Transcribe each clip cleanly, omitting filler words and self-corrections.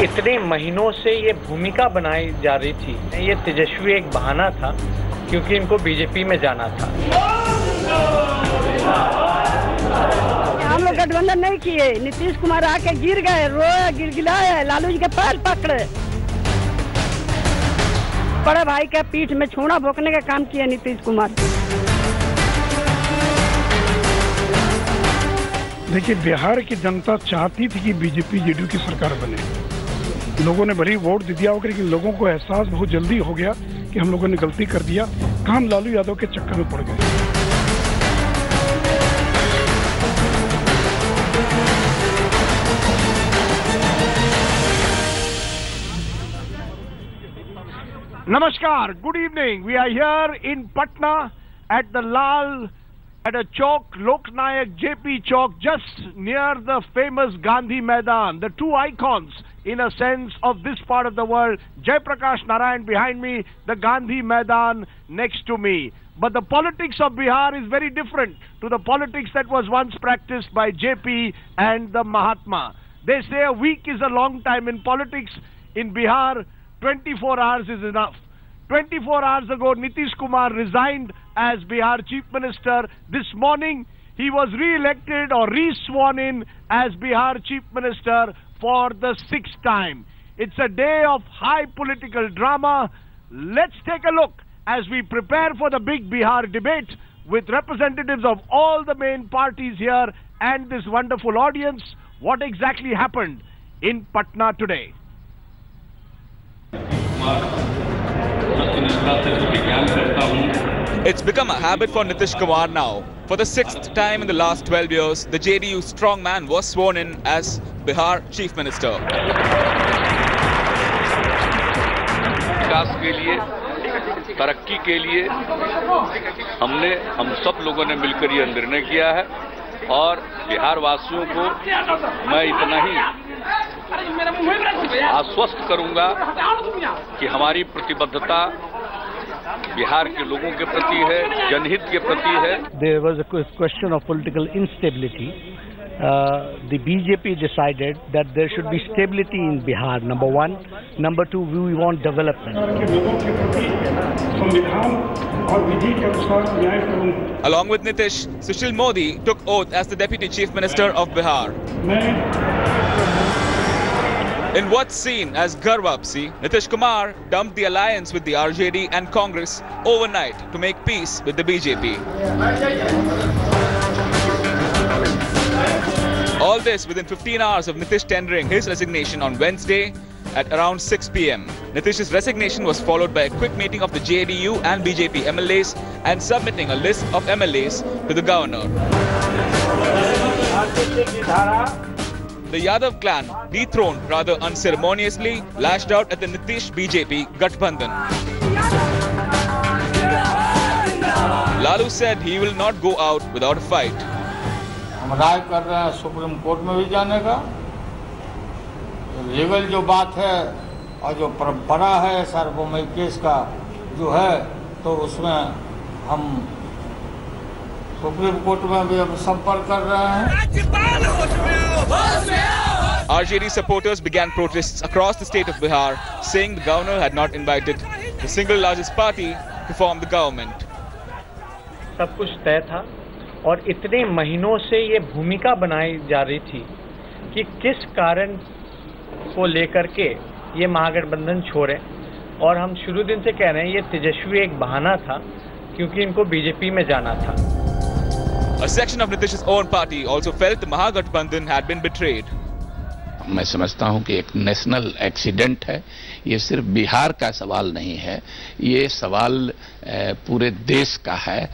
इतने महीनों से ये भूमिका बनाई जा रही थी, ये तेजस्वी एक बहाना था क्योंकि इनको बीजेपी में जाना था। हम लोग गठबंधन नहीं किए, नीतीश कुमार आके गिर गए, रोए, गिड़गिड़ाए, लालू जी के पैर पकड़े, बड़े भाई के पीठ में छूना भोंकने का काम किया नीतीश कुमार। देखिए, बिहार की जनता चाहती थी कि बीजेपी जेडीयू की सरकार बने। लोगों ने भले वोट दे दिया होगा, लेकिन लोगों को एहसास बहुत जल्दी हो गया कि हम लोगों ने गलती कर दिया, हम लालू यादव के चक्कर में पड़ गए। Namaskar, good evening. We are here in Patna at the Lal, at a chowk, Lok Nayak JP Chowk, just near the famous Gandhi Maidan. The two icons, in a sense, of this part of the world. Jai Prakash Narayan behind me, the Gandhi Maidan next to me. But the politics of Bihar is very different to the politics that was once practiced by JP and the Mahatma. They say a week is a long time in politics. In Bihar, 24 hours is enough. 24 hours ago, Nitish Kumar resigned as Bihar Chief Minister. This morning, he was re-elected or re-sworn in as Bihar Chief Minister for the 6th time. It's a day of high political drama. Let's take a look as we prepare for the big Bihar debate with representatives of all the main parties here and this wonderful audience. What exactly happened in Patna today? It's become a habit for Nitish Kumar now. For the 6th time in the last 12 years, the JDU strongman was sworn in as Bihar Chief Minister. विकास के लिए, तरक्की के लिए हम सब लोगों ने मिलकर यह निर्णय किया है और बिहार वासियों को मैं इतना ही आश्वस्त करूंगा कि हमारी प्रतिबद्धता बिहार के लोगों के प्रति है, जनहित के प्रति है। There was a question of political instability. The BJP decided that there should be stability in Bihar, number one. Number two, we want development. Along with Nitish, Sushil Modi took oath as the Deputy Chief Minister of Bihar. In what's seen as Garvapsi, Nitish Kumar dumped the alliance with the RJD and Congress overnight to make peace with the BJP. All this within 15 hours of Nitish tendering his resignation on Wednesday at around 6 p.m. Nitish's resignation was followed by a quick meeting of the JDU and BJP MLAs and submitting a list of MLAs to the governor. The Yadav clan, dethroned rather unceremoniously, lashed out at the Nitish BJP Gathbandhan. Lalu said he will not go out without a fight. हम राय कर रहे हैं supreme court में भी जाने का। Legal जो बात है और जो परंपरा है सार्वभौमिक केस का जो है, तो उसमें हम सुप्रीम कोर्ट में भी अब संपर्क कर रहे हैं। RJD supporters began protests across the state of Bihar, saying the governor had not invited the single largest party to form the government. सब कुछ तय था और इतने महीनों से ये भूमिका बनाई जा रही थी कि किस कारण को लेकर के ये महागठबंधन छोड़े, और हम शुरू दिन से कह रहे हैं ये तेजस्वी एक बहाना था क्योंकि इनको बीजेपी में जाना था। A section of Nitish's own party also felt the Mahagathbandhan had been betrayed. मैं समझता हूं कि एक नेशनल एक्सीडेंट है। ये सिर्फ बिहार का सवाल नहीं है, ये सवाल पूरे देश का है।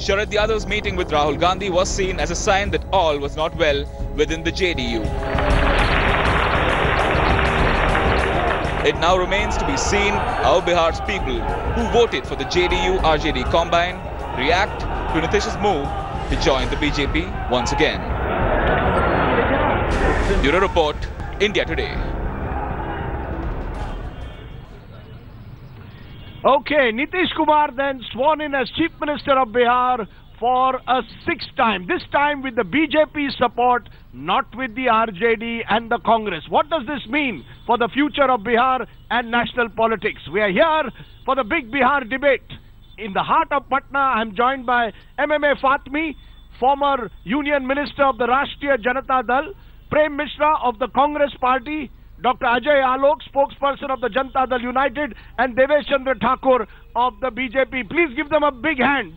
Sharad Yadav's meeting with Rahul Gandhi was seen as a sign that all was not well within the JDU. It now remains to be seen how Bihar's people who voted for the JDU-RJD combine react to Nitish's move to join the BJP once again. Bureau Report, India Today. Okay, Nitish Kumar then sworn in as Chief Minister of Bihar for a sixth time, this time with the BJP support, not with the RJD and the Congress. What does this mean for the future of Bihar and national politics? We are here for the big Bihar debate. In the heart of Patna, I am joined by MMA Fatmi, former Union Minister of the Rashtriya Janata Dal, Prem Mishra of the Congress Party, Dr. Ajay Alok, spokesperson of the Janata Dal United, and Devesh Chandra Thakur of the BJP. Please give them a big hand.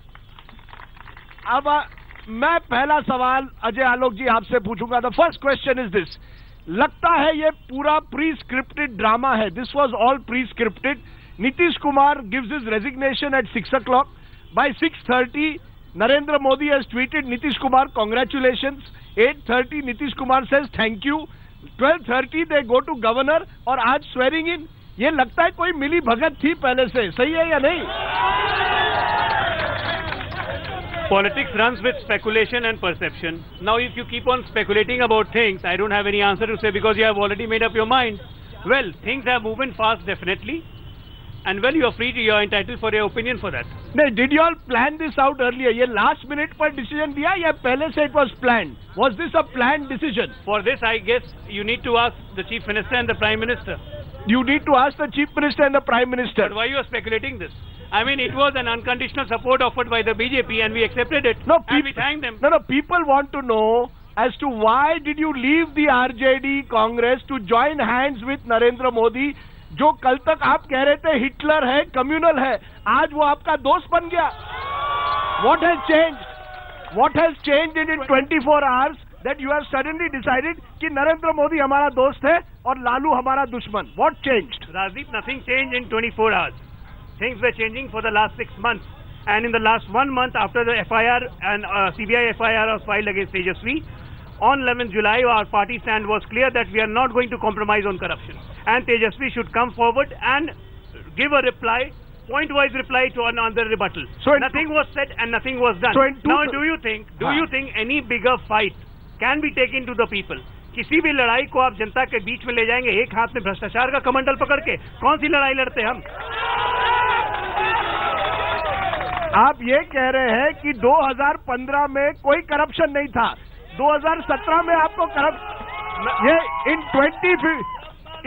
अब मैं पहला सवाल अजय आलोक जी आपसे पूछूंगा. The first question is this. लगता है ये पूरा प्री स्क्रिप्टेड ड्रामा है. This was all pre scripted. Nitish Kumar gives his resignation at 6 o'clock. By 6:30 Narendra Modi has tweeted Nitish Kumar congratulations. 8:30 Nitish Kumar says thank you. 12:30 they go to governor और आज स्वेरिंग इन. ये लगता है कोई मिली भगत थी पहले से. सही है या नहीं? Politics runs with speculation and perception. Now, if you keep on speculating about things, I don't have any answer to say because you have already made up your mind. Well, things are moving fast, definitely. And well, you are free to, you are entitled for your opinion for that. No, did you all plan this out earlier? ये last minute पर decision दिया या पहले से it was planned? Was this a planned decision? For this, I guess you need to ask the Chief Minister and the Prime Minister. You need to ask the Chief Minister and the Prime Minister. But why you are speculating this? I mean, it was an unconditional support offered by the BJP and we accepted it. No, and we thanked them. No, people want to know as to why did you leave the RJD Congress to join hands with Narendra Modi, जो कल तक आप कह रहे थे Hitler है, communal है, आज वो आपका दोस्त बन गया. What has changed? What has changed in 24 hours that you have suddenly decided कि नरेंद्र मोदी हमारा दोस्त है और लालू हमारा दुश्मन? What changed? Rajiv, nothing changed in 24 hours. Things were changing for the last 6 months. And in the last 1 month after the FIR and CBI FIR was filed against Tejasvi, on 11th July our party stand was clear that we are not going to compromise on corruption. And Tejasvi should come forward and give a reply, point-wise reply to another rebuttal. So nothing was said and nothing was done. So now do you think any bigger fight can be taken to the people? किसी भी लड़ाई को आप जनता के बीच में ले जाएंगे एक हाथ में भ्रष्टाचार का कमंडल पकड़ के? कौन सी लड़ाई लड़ते हम? आप ये कह रहे हैं कि 2015 में कोई करप्शन नहीं था, 2017 में आपको करप्शन, ये इन 20,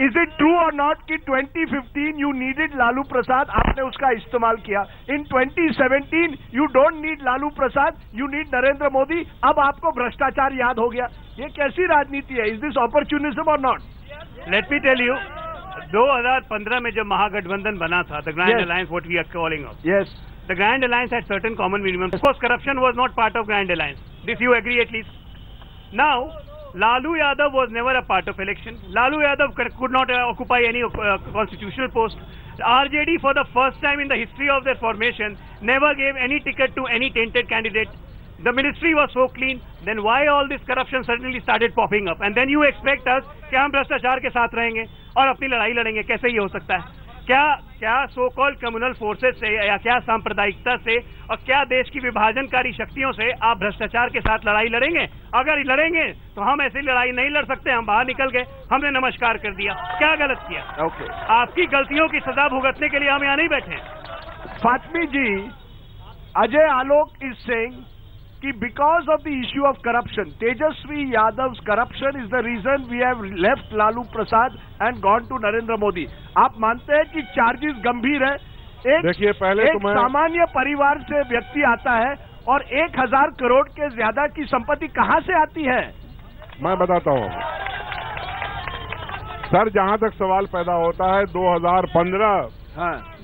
इज इट ट्रू और नॉट कि 2015 यू नीडेड लालू प्रसाद, आपने उसका इस्तेमाल किया. इन 2017 you don't need Lalu Prasad, you need Narendra Modi. अब आपको भ्रष्टाचार याद हो गया. ये कैसी राजनीति है? Is this opportunism or not? Let me tell you, 2015 में जब महागठबंधन बना था, the grand alliance, what we are calling off, yes, the Grand Alliance had certain common minimums. Of course, corruption was not part of Grand Alliance. This you agree at least. Now, Lalu Yadav was never a part of election. Lalu Yadav could not occupy any constitutional post. RJD, for the first time in the history of their formation, never gave any ticket to any tainted candidate. The ministry was so clean. Then why all this corruption suddenly started popping up? And then you expect us कि हम भ्रष्टाचार के साथ रहेंगे और अपनी लड़ाई लड़ेंगे? कैसे ये हो सकता है? क्या सो कॉल्ड कम्युनल फोर्सेस से या क्या सांप्रदायिकता से और क्या देश की विभाजनकारी शक्तियों से आप भ्रष्टाचार के साथ लड़ाई लड़ेंगे? अगर लड़ेंगे तो हम ऐसी लड़ाई नहीं लड़ सकते. हम बाहर निकल गए, हमने नमस्कार कर दिया. क्या गलत किया? ओके, आपकी गलतियों की सजा भुगतने के लिए हम यहाँ नहीं बैठे. फातमी जी, अजय आलोक इज सेइंग कि because of the issue of corruption, Tejasvi Yadav's corruption is the reason we have left Lalu Prasad and gone to Narendra Modi. आप मानते हैं कि चार्जेस गंभीर है? देखिए, पहले एक सामान्य परिवार से व्यक्ति आता है और 1000 करोड़ के ज्यादा की संपत्ति कहां से आती है? मैं बताता हूं सर. जहां तक सवाल पैदा होता है,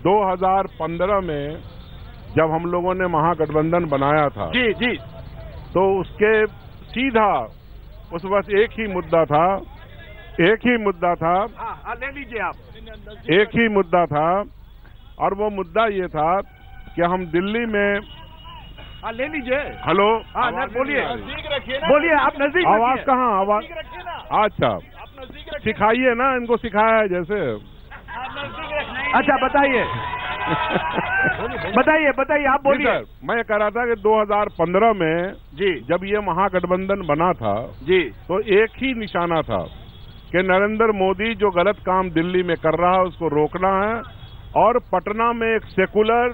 2015 में जब हम लोगों ने महागठबंधन बनाया था, जी, तो उसके सीधा उस वक्त एक ही मुद्दा था. ले लीजिए आप. एक ही मुद्दा था और वो मुद्दा ये था कि हम दिल्ली में, ले लीजिए. हेलो, बोलिए, आप नजदीक. आवाज कहाँ? आवाज अच्छा, सिखाइए ना, इनको सिखाया है जैसे. अच्छा, बताइए आप बोलिए. मैं कह रहा था कि 2015 में जी, जब ये महागठबंधन बना था जी, तो एक ही निशाना था कि नरेंद्र मोदी जो गलत काम दिल्ली में कर रहा है उसको रोकना है और पटना में एक सेकुलर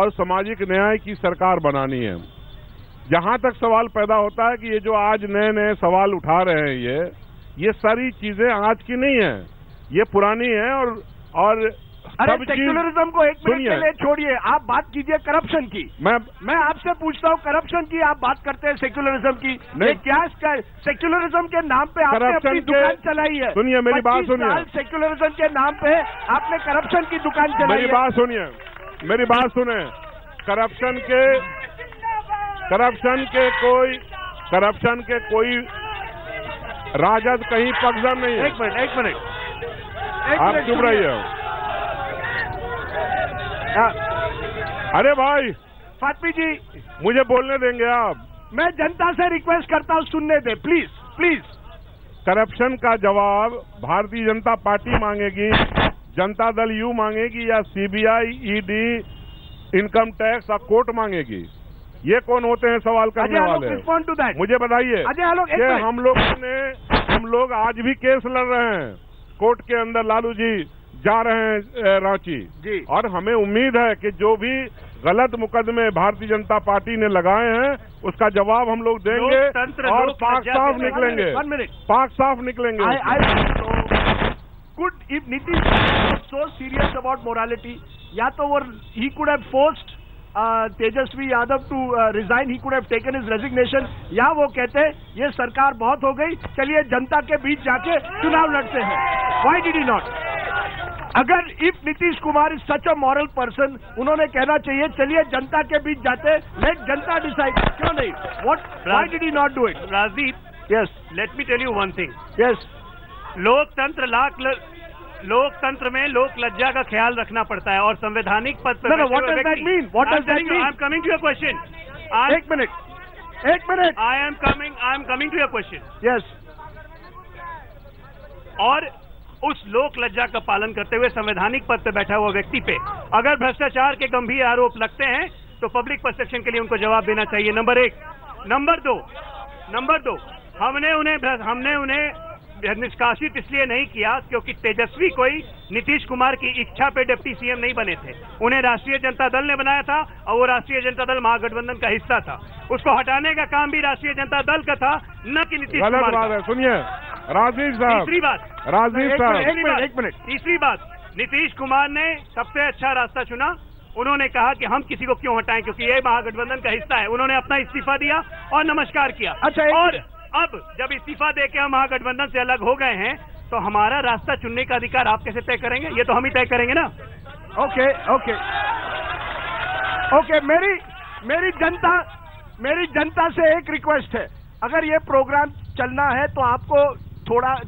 और सामाजिक न्याय की सरकार बनानी है. जहां तक सवाल पैदा होता है कि ये जो आज नए नए सवाल उठा रहे हैं ये सारी चीजें आज की नहीं है, ये पुरानी है और अरे सेक्युलरिज्म को एक मिनट के लिए छोड़िए, आप बात कीजिए करप्शन की। मैं आपसे पूछता हूँ करप्शन की, आप बात करते हैं सेक्युलरिज्म की। नहीं, क्या सेक्युलरिज्म के नाम पे आपने अपनी दुकान चलाई है? सुनिए मेरी बात सुनिए। सेक्युलरिज्म के नाम पे आपने करप्शन की दुकान चलाई है। मेरी बात सुनिए, मेरी बात सुने। करप्शन के कोई राजद कहीं पक्षधर नहीं है। एक मिनट आप चुप रहिए। अरे भाई फातमी जी, मुझे बोलने देंगे आप? मैं जनता से रिक्वेस्ट करता हूँ सुनने दे, प्लीज प्लीज। करप्शन का जवाब भारतीय जनता पार्टी मांगेगी, जनता दल यू मांगेगी या सीबीआई, ईडी, इनकम टैक्स और कोर्ट मांगेगी? ये कौन होते हैं सवाल करने वाले? रिस्पॉन्ड टू दैट मुझे बताइए। हम लोग आज भी केस लड़ रहे हैं कोर्ट के अंदर, लालू जी जा रहे हैं रांची जी, और हमें उम्मीद है कि जो भी गलत मुकदमे भारतीय जनता पार्टी ने लगाए हैं उसका जवाब हम लोग देंगे और पाक साफ निकलेंगे, पाक साफ निकलेंगे। Could if Nitish was so serious about morality, या तो वो he could have forced Tejashwi Yadav to resign, he could have taken his resignation, या वो कहते ये सरकार बहुत हो गई, चलिए जनता के बीच जाके चुनाव लड़ते हैं। Why did he not? अगर if Nitish Kumar is such a moral person, उन्होंने कहना चाहिए चलिए जनता के बीच जाते, लेट जनता डिसाइड। क्यों नहीं? Why did he not do it? Rajdeep, yes, let me tell you one thing. Yes, लोकतंत्र में लोक लज्जा का ख्याल रखना पड़ता है और संवैधानिक पद पर what does that mean? What does that mean? I am coming to your question. एक minute I am coming to your question. Yes, और उस लोक लज्जा का पालन करते हुए संवैधानिक पद पर बैठा हुआ व्यक्ति पे अगर भ्रष्टाचार के गंभीर आरोप लगते हैं तो पब्लिक परसेप्शन के लिए उनको जवाब देना चाहिए, नंबर एक। नंबर दो, हमने उन्हें निष्कासित इसलिए नहीं किया क्योंकि तेजस्वी कोई नीतीश कुमार की इच्छा पे डिप्टी सीएम नहीं बने थे, उन्हें राष्ट्रीय जनता दल ने बनाया था और वो राष्ट्रीय जनता दल महागठबंधन का हिस्सा था। उसको हटाने का काम भी राष्ट्रीय जनता दल का था, न कि नीतीश कुमार का। सुनिए राजदीप साहब, तीसरी बात, नीतीश कुमार ने सबसे अच्छा रास्ता चुना। उन्होंने कहा कि हम किसी को क्यों हटाएं क्योंकि ये महागठबंधन का हिस्सा है। उन्होंने अपना इस्तीफा दिया और नमस्कार किया। अच्छा, और अब जब इस्तीफा देके हम महागठबंधन से अलग हो गए हैं तो हमारा रास्ता चुनने का अधिकार आप कैसे तय करेंगे? ये तो हम ही तय करेंगे ना। ओके, मेरी जनता से एक रिक्वेस्ट है, अगर ये प्रोग्राम चलना है तो आपको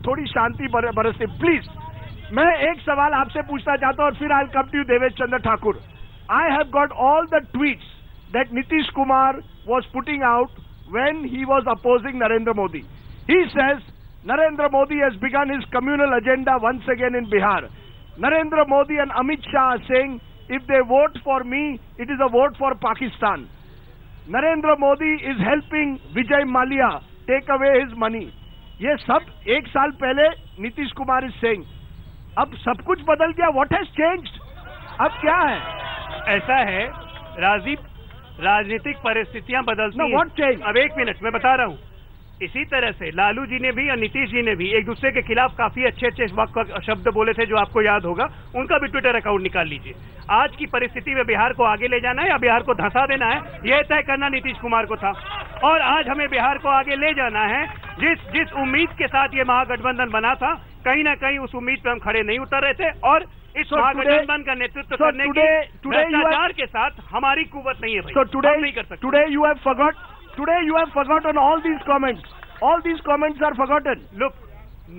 थोड़ी शांति बरसते प्लीज। मैं एक सवाल आपसे पूछना चाहता हूं और फिर I come to you Devesh Chandra Thakur. I have got all the tweets that Nitish Kumar was putting out when he was opposing Narendra Modi. He says Narendra Modi has begun his communal agenda once again in Bihar. Narendra Modi and Amit Shah are saying if they vote for me, it is a vote for Pakistan. Narendra Modi is helping Vijay Mallya take away his money. ये सब एक साल पहले Nitish Kumar is saying. अब सब कुछ बदल गया. What has changed? अब क्या है? ऐसा है राजीव, राजनीतिक परिस्थितियां बदलती हैं। What changed? अब एक मिनट मैं बता रहा हूं। इसी तरह से लालू जी ने भी और नीतीश जी ने भी एक दूसरे के खिलाफ काफी अच्छे शब्द बोले थे जो आपको याद होगा। उनका भी ट्विटर अकाउंट निकाल लीजिए। आज की परिस्थिति में बिहार को आगे ले जाना है या बिहार को धंसा देना है, यह तय करना नीतीश कुमार को था। और आज हमें बिहार को आगे ले जाना है। जिस उम्मीद के साथ ये महागठबंधन बना था, कहीं ना कहीं उस उम्मीद पर हम खड़े नहीं उतर रहे थे और इस महागठबंधन का नेतृत्व करने की भ्रष्टाचार के साथ हमारी कुवत नहीं है भाई। हम नहीं कर सकते। Today you have forgotten all these comments. All these comments are forgotten. Look,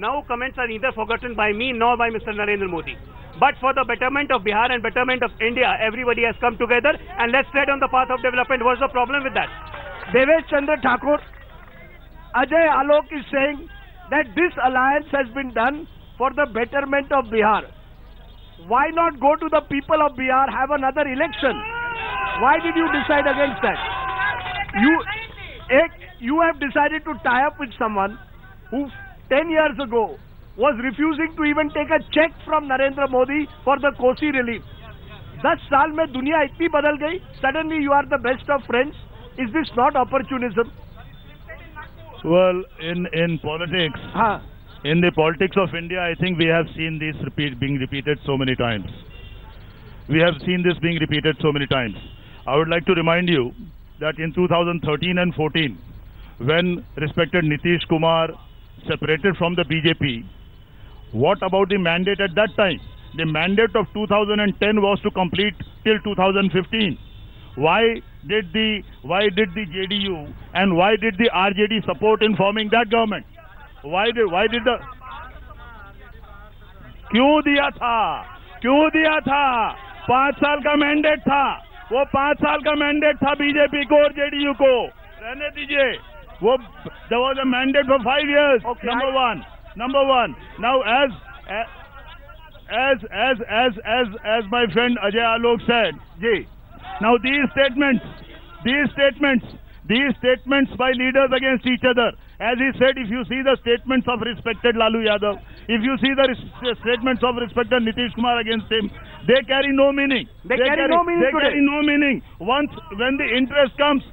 no comments are neither forgotten by me nor by Mr. Narendra Modi. But for the betterment of Bihar and betterment of India, everybody has come together and let's tread on the path of development. What's the problem with that? Devesh Chandra Thakur, Ajay Alok is saying that this alliance has been done for the betterment of Bihar. Why not go to the people of Bihar, have another election? Why did you decide against that? You have decided to tie up with someone who 10 years ago was refusing to even take a check from Narendra Modi for the Kosi relief. 10 साल में दुनिया इतनी बदल गई. Suddenly you are the best of friends. Is this not opportunism? Well, in politics, in the politics of India, I think we have seen this being repeated so many times. We have seen this being repeated so many times. I would like to remind you that in 2013 and 14, when respected Nitish Kumar separated from the BJP, what about the mandate at that time? The mandate of 2010 was to complete till 2015. Why did the JDU and why did the RJD support in forming that government? Why did the क्यों दिया था 5 साल का mandate था, वो 5 साल का mandate था बीजेपी को और जेडीयू को, रहने दीजिए वो, there was a mandate for 5 years. Okay, number one. Now as my friend Ajay Alok said, now these statements by leaders against each other, as he said, if you see the statements of respected Lalu Yadav, if you see the statements of respected Nitish Kumar against him, they carry no meaning. They carry no meaning. Once when the interest comes,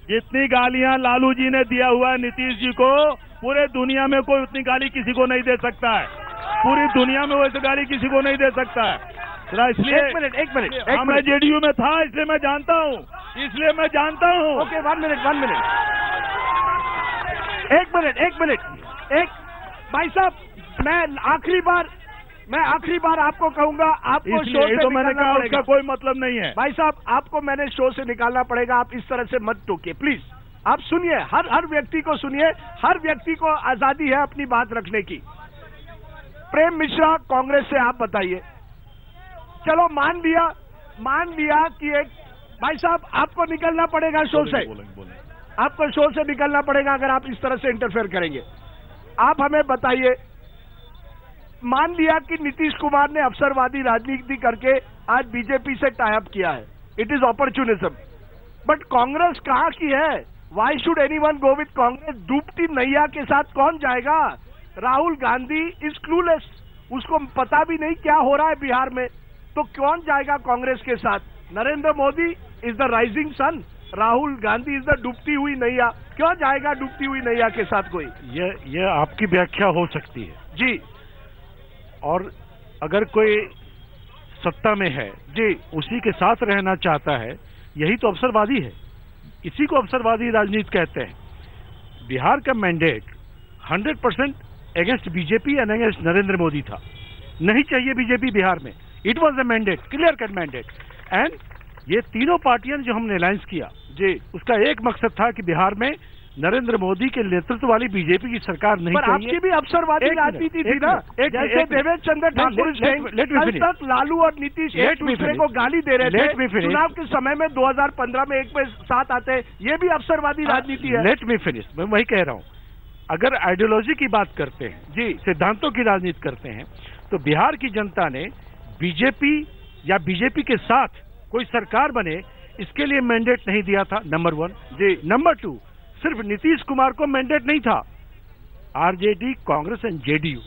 जितनी गालियां लालू जी ने दिया हुआ है नीतीश जी को, पूरे दुनिया में कोई उतनी गाली किसी को नहीं दे सकता है, पूरी दुनिया में वैसे गाली किसी को नहीं दे सकता है। इसलिए एक मिनट मैं जेडीयू में था, इसलिए मैं जानता हूँ। Okay, 1 minute. भाई साहब, मैं आखिरी बार आपको कहूंगा, आपको शो से मैंने कहा उसका कोई मतलब नहीं है। भाई साहब, आपको मैंने शो से निकालना पड़ेगा, आप इस तरह से मत टोकिए प्लीज। आप सुनिए, हर व्यक्ति को सुनिए, हर व्यक्ति को आजादी है अपनी बात रखने की। प्रेम मिश्रा कांग्रेस से, आप बताइए। चलो मान लिया कि एक, भाई साहब आपको निकलना पड़ेगा शो से, आपको शो से निकलना पड़ेगा अगर आप इस तरह से इंटरफेयर करेंगे। आप हमें बताइए, मान लिया कि नीतीश कुमार ने अवसरवादी राजनीति करके आज बीजेपी से टाई अप किया है, it is opportunism, but Congress कहाँ की है? Why should anyone go with Congress? डूबती नैया के साथ कौन जाएगा? राहुल गांधी इज क्लूलेस, उसको पता भी नहीं क्या हो रहा है बिहार में, तो कौन जाएगा कांग्रेस के साथ? Narendra Modi is the rising sun, Rahul Gandhi is the डूबती हुई नैया, क्यों जाएगा डूबती हुई नैया के साथ कोई? ये आपकी व्याख्या हो सकती है जी, और अगर कोई सत्ता में है जी, उसी के साथ रहना चाहता है, यही तो अवसरवादी है, इसी को अवसरवादी राजनीति कहते हैं। बिहार का mandate 100% against BJP and against Narendra Modi था, नहीं चाहिए बीजेपी बिहार में, it was a mandate, clear cut mandate. And ये तीनों पार्टियां जो हमने अलायंस किया जी, उसका एक मकसद था कि बिहार में नरेंद्र मोदी के नेतृत्व वाली बीजेपी की सरकार नहीं चाहिए। आपकी भी अवसरवादी राजनीति थी ना, जैसे देवेंद्र चंद्र ठाकुर कल तक लालू और नीतीश एक दूसरे को गाली दे रहे थे, चुनाव के समय में 2015 में एक में साथ आते, ये भी अवसरवादी राजनीति है। लेट मी फिनिश, मैं वही कह रहा हूँ। अगर आइडियोलॉजी की बात करते हैं जी, सिद्धांतों की राजनीति करते हैं, तो बिहार की जनता ने बीजेपी या बीजेपी के साथ कोई सरकार बने, इसके लिए मैंडेट नहीं दिया था, नंबर 1 जी। नंबर 2, सिर्फ नीतीश कुमार को मैंडेट नहीं था, आरजेडी, कांग्रेस एंड जेडीयू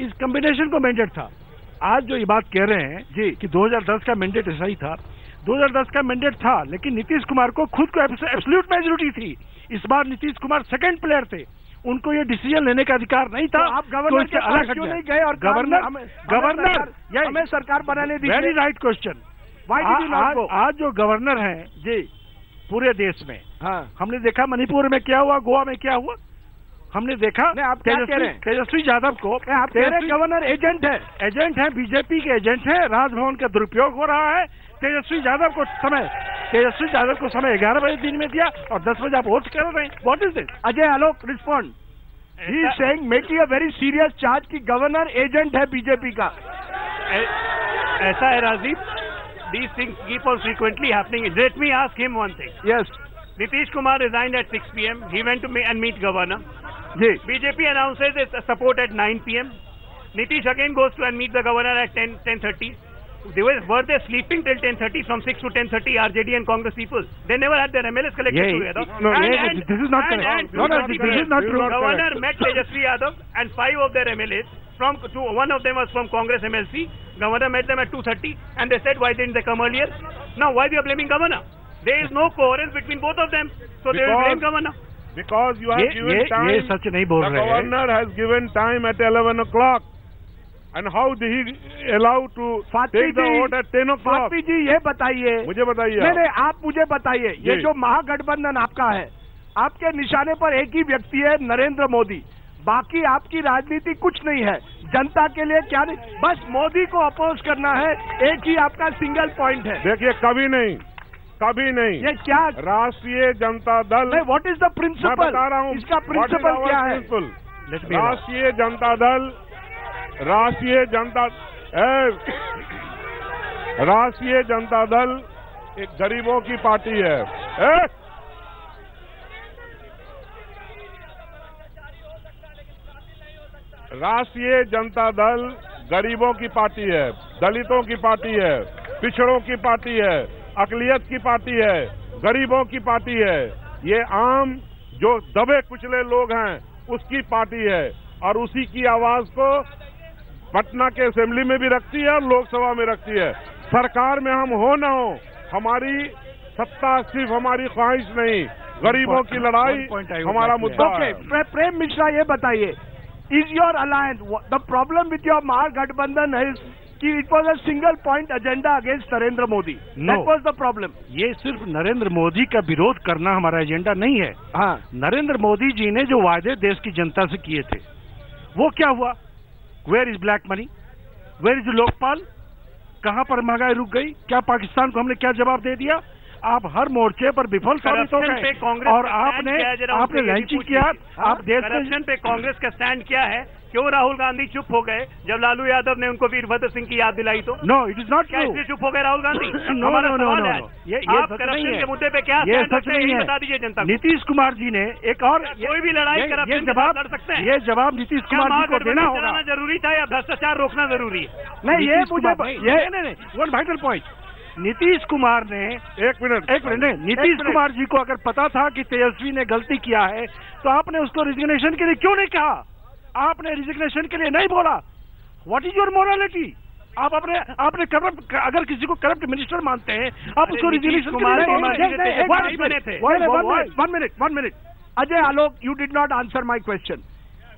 इस कॉम्बिनेशन को मैंडेट था। आज जो ये बात कह रहे हैं जी कि 2010 का मैंडेट ऐसा ही था, 2010 का मैंडेट था, लेकिन नीतीश कुमार को खुद को एब्सोल्यूट मेजॉरिटी थी। इस बार नीतीश कुमार सेकंड प्लेयर थे, उनको ये डिसीजन लेने का अधिकार नहीं था। तो आप गवर्नर के पास क्यों नहीं गए? और गवर्नर हमें सरकार बनाने दीजिए। Very right question. आज जो गवर्नर हैं जी पूरे देश में, हाँ, हमने देखा मणिपुर में क्या हुआ, गोवा में क्या हुआ, हमने देखा। आप क्या कह रहे हैं? तेजस्वी यादव को आप कह रहे हैं गवर्नर एजेंट है, बीजेपी के एजेंट है, राजभवन का दुरुपयोग हो रहा है। तेजस्वी यादव को समय 11 बजे दिन में दिया और 10 बजे आप वोट कर रहे हैं। What is this? Ajay Alok respond, he is saying making a very serious charge कि गवर्नर एजेंट है बीजेपी का। ऐसा है Rajiv, these things keep on frequently happening. Let me ask him one thing. Yes. Nitish Kumar resigned at 6 p.m. He went to meet governor. Yes. BJP announces its support at 9 p.m. Nitish again goes to and meet the governor at 10:30. Were they sleeping till 10:30? From 6 to 10:30, RJD and Congress people, they never had their MLAs collected together. This is not correct. This is not true. Governor met Tejasvi Yadav and 5 of their MLAs. One of them was from Congress MLC. Governor met them at 2:30 and they said, why didn't they come earlier? Now, why we are blaming governor? There is no coherence between both of them, so they will blame governor. Because you have given time. ये सच नहीं बोल रहे हैं. The governor has given time at 11 o'clock. And how did he allow to take the vote at 10 o'clock? Fatmi जी ये बताइए. मुझे बताइए. नहीं, आप मुझे बताइए. ये जो महागठबंधन आपका है, आपके निशाने पर एक ही व्यक्ति है, नरेंद्र मोदी. बाकी आपकी राजनीति कुछ नहीं है. जनता के लिए क्या नहीं, बस मोदी को अपोज करना है. एक ही आपका सिंगल पॉइंट है. देखिए, कभी नहीं, कभी नहीं. ये क्या Rashtriya Janata Dal? What is the principle? बता रहा हूँ. इसका प्रिंसिपल क्या है? राष्ट्रीय जनता दल, राष्ट्रीय जनता दल एक गरीबों की पार्टी है. राष्ट्रीय जनता दल गरीबों की पार्टी है, दलितों की पार्टी है, पिछड़ों की पार्टी है, अकलियत की पार्टी है, गरीबों की पार्टी है. ये आम जो दबे कुचले लोग हैं उसकी पार्टी है और उसी की आवाज को पटना के असेंबली में भी रखती है और लोकसभा में रखती है. सरकार में हम हो न हो, हमारी सत्ता सिर्फ हमारी ख्वाहिश नहीं, गरीबों की लड़ाई हमारा मुद्दा है. प्रेम मिश्रा ये बताइए, is your alliance the problem with your Mahagathbandhan है कि it was a single point agenda against Narendra Modi? That was the problem. ये सिर्फ नरेंद्र मोदी का विरोध करना हमारा एजेंडा नहीं है. हाँ, नरेंद्र मोदी जी ने जो वादे देश की जनता से किए थे वो क्या हुआ? Where is black money? Where is Lokpal? कहां पर महंगाई रुक गई? क्या पाकिस्तान को हमने क्या जवाब दे दिया? आप हर मोर्चे पर विफल साबित हो गए और आपने लैंचिंग किया. आप देश करप्शन पे कांग्रेस का स्टैंड क्या है? क्यों राहुल गांधी चुप हो गए जब लालू यादव ने उनको वीरभद्र सिंह की याद दिलाई? तो no, it is not true. कैसे चुप हो गए राहुल गांधी? नो, ये आप करप्शन के मुद्दे पे क्या ये सच नहीं है. बता दीजिए जनता को. नीतीश कुमार जी ने एक और कोई भी लड़ाई करप्शन के साथ लड़ सकते हैं. ये जवाब नीतीश कुमार जी को देना होगा. जरूरी था या भ्रष्टाचार रोकना जरूरी है? नहीं, ये मुझे नहीं, one vital point. Nitish Kumar ने एक मिनट नीतीश कुमार जी को अगर पता था कि तेजस्वी ने गलती किया है तो आपने उसको रिजिग्नेशन के लिए क्यों नहीं कहा? आपने रिजिग्नेशन के लिए नहीं बोला. What is your morality? आपने करप्ट, अगर किसी को करप्ट मिनिस्टर मानते हैं आप उसको रिजिग्नेशन के लिए 1 minute. Ajay Alok, you did not answer my question.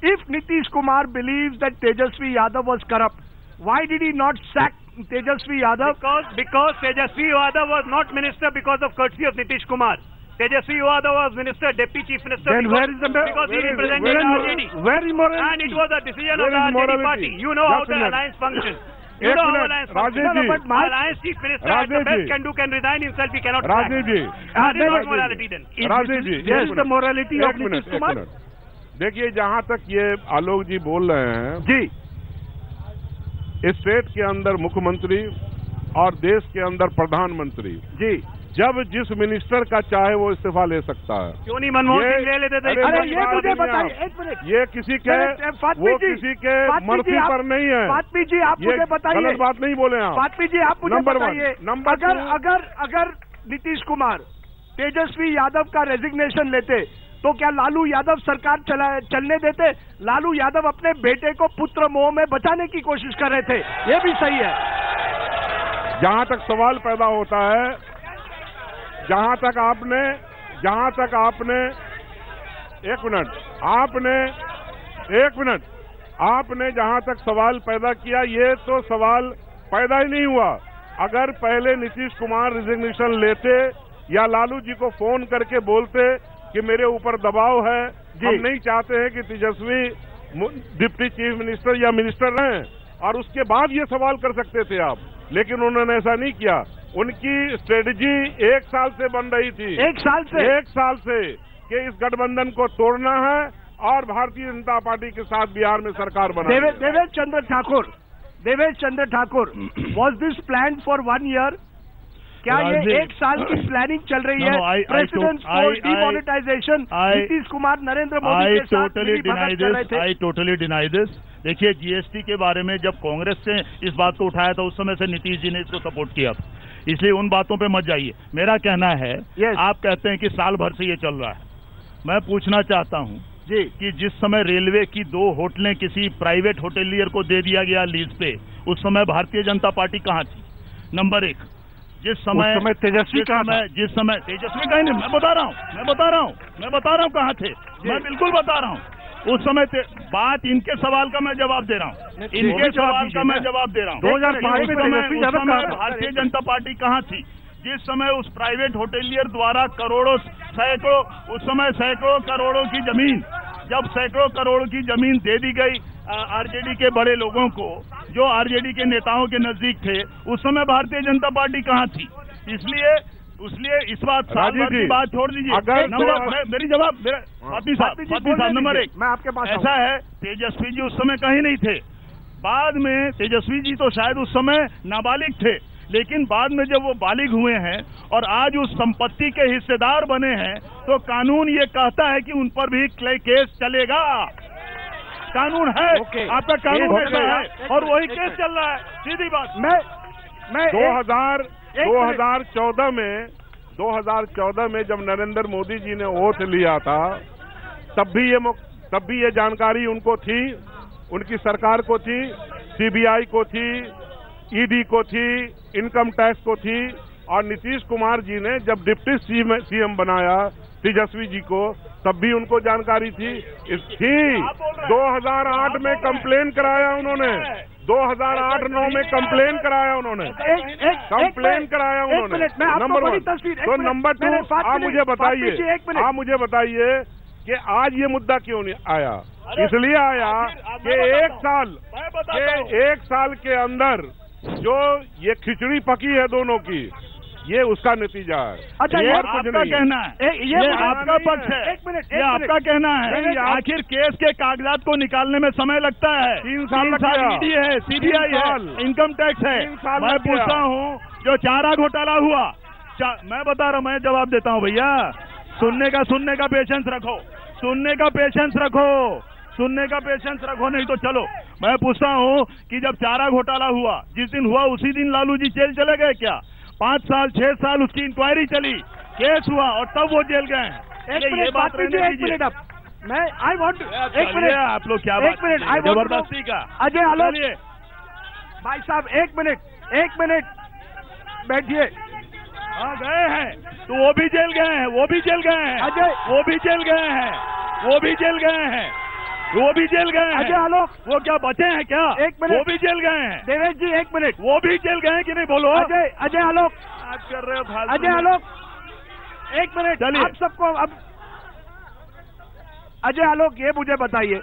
If Nitish Kumar believes that Tejasvi Yadav was corrupt, why did he not sack Tejasvi Yadav? Because Tejasvi Yadav was not minister because of courtesy of Nitish Kumar. Tejasvi Yadav was minister, deputy chief minister. Then because, where is the because he represented RJD. Where is morality? And it was a decision of the RJD party. You know how the alliance functions. You know how alliance functions. But my alliance chief minister at the best can resign himself. He cannot. Rajesh ji. That is not morality then. Rajesh ji. Yes, the morality of Nitish Kumar. देखिए, जहाँ तक ये आलोक जी बोल रहे हैं जी, state के अंदर मुख्यमंत्री और देश के अंदर प्रधानमंत्री जी जब जिस मिनिस्टर का चाहे वो इस्तीफा ले सकता है. क्यों नहीं मनमोहन सिंह ले लेते थे? अरे ये मुझे बताइए, एक मिनट. ये किसी के वो किसी के मर्जी पर नहीं है. फातमी जी आप मुझे बताइए. गलत बात नहीं बोले आप. फातमी जी आप मुझे बताइए, अगर नीतीश कुमार तेजस्वी यादव का रेजिग्नेशन लेते तो क्या लालू यादव सरकार चलने देते? लालू यादव अपने बेटे को पुत्र मोह में बचाने की कोशिश कर रहे थे. ये भी सही है. जहां तक सवाल पैदा होता है, जहां तक आपने एक मिनट आपने जहां तक सवाल पैदा किया, ये तो सवाल पैदा ही नहीं हुआ. अगर पहले नीतीश कुमार रिजिग्नेशन लेते या लालू जी को फोन करके बोलते कि मेरे ऊपर दबाव है, हम नहीं चाहते हैं कि तेजस्वी डिप्टी चीफ मिनिस्टर या मिनिस्टर रहें, और उसके बाद ये सवाल कर सकते थे आप. लेकिन उन्होंने ऐसा नहीं किया. उनकी स्ट्रेटजी 1 साल से बन रही थी. 1 साल से कि इस गठबंधन को तोड़ना है और भारतीय जनता पार्टी के साथ बिहार में सरकार बनानी है. Devesh Chandra Thakur was this plan for 1 year? क्या ये 1 साल की प्लानिंग चल रही है? प्रेसिडेंट डिमोनेटाइजेशन, नीतीश कुमार नरेंद्र मोदी के साथ आई टोटली डिनाई दिस. देखिए, जीएसटी के बारे में जब कांग्रेस से इस बात को उठाया था उस समय से नीतीश जी ने इसको सपोर्ट किया था, इसलिए उन बातों पे मत जाइए. मेरा कहना है, आप कहते हैं कि साल भर से ये चल रहा है. मैं पूछना चाहता हूँ जी कि जिस समय रेलवे की 2 होटलें किसी प्राइवेट होटेलियर को दे दिया गया लीज पे, उस समय भारतीय जनता पार्टी कहाँ थी? नंबर 1. जिस समय तेजस्वी जिस समय तेजस्वी कहीं नहीं, मैं बता रहा हूँ कहाँ थे, मैं बिल्कुल बता रहा हूँ। उस समय बात इनके सवाल का मैं जवाब दे रहा हूँ, इनके सवाल का मैं जवाब दे रहा हूँ। 2005 में भारतीय जनता पार्टी कहाँ थी जिस समय उस प्राइवेट होटेलियर द्वारा उस समय सैकड़ों करोड़ों की जमीन, जब सैकड़ों करोड़ की जमीन दे दी गई आरजेडी के बड़े लोगों को, जो आरजेडी के नेताओं के नजदीक थे, उस समय भारतीय जनता पार्टी कहाँ थी? इसलिए इस बात की बात छोड़ दीजिए। मेरी जवाब फाती साहब नंबर 1, मैं आपके पास ऐसा है, तेजस्वी जी उस समय कहीं नहीं थे। बाद में तेजस्वी जी तो शायद उस समय नाबालिग थे, लेकिन बाद में जब वो बालिग हुए हैं और आज उस संपत्ति के हिस्सेदार बने हैं, तो कानून ये कहता है कि उन पर भी केस चलेगा। कानून है, आपका कानून ऐसा है और वही केस चल रहा है। सीधी बात। मैं 2014 में जब नरेंद्र मोदी जी ने ओथ लिया था, तब भी ये जानकारी उनको थी, उनकी सरकार को थी, सीबीआई को थी, ईडी को थी, इनकम टैक्स को थी, और नीतीश कुमार जी ने जब डिप्टी सीएम बनाया तेजस्वी जी को, तब भी उनको जानकारी थी। 2008 में कंप्लेन कराया उन्होंने, 2008-9 में कंप्लेन कराया उन्होंने, नंबर 1। तो नंबर 2, आप मुझे बताइए कि आज ये मुद्दा क्यों नहीं आया? इसलिए आया कि एक साल के अंदर जो ये खिचड़ी पकी है दोनों की, ये उसका नतीजा है। अच्छा, ये आपका कहना है, ये आपका पक्ष है, ये आपका कहना है। आखिर केस के कागजात को निकालने में समय लगता है। 3 साल ईडी है, सीबीआई है, इनकम टैक्स है। मैं पूछता हूँ, जो चारा घोटाला हुआ, मैं बता रहा हूँ, मैं जवाब देता हूँ भैया। सुनने का पेशेंस रखो, सुनने का पेशेंस रखो, नहीं तो चलो। मैं पूछता हूँ कि जब चारा घोटाला हुआ, जिस दिन हुआ उसी दिन लालू जी जेल चले गए क्या? 5 साल 6 साल उसकी इंक्वायरी चली, केस हुआ और तब वो जेल गए। ये बात रहने दीजिए। आप लोग क्या बात, जबरदस्ती का? अजय आलोक भाई साहब, 1 मिनट बैठिए। हाँ, गए हैं तो वो भी जेल गए हैं, अजय, वो भी जेल गए हैं। अजय आलोक, वो क्या बचे हैं क्या? 1 मिनट, वो भी जेल गए हैं। देवेश जी 1 मिनट, वो भी जेल गए हैं कि नहीं? बोलो। अजय आलोक, बात कर रहे हो? अजय आलोक 1 मिनट, चलिए। आप सबको अब अजय आलोक ये मुझे बताइए,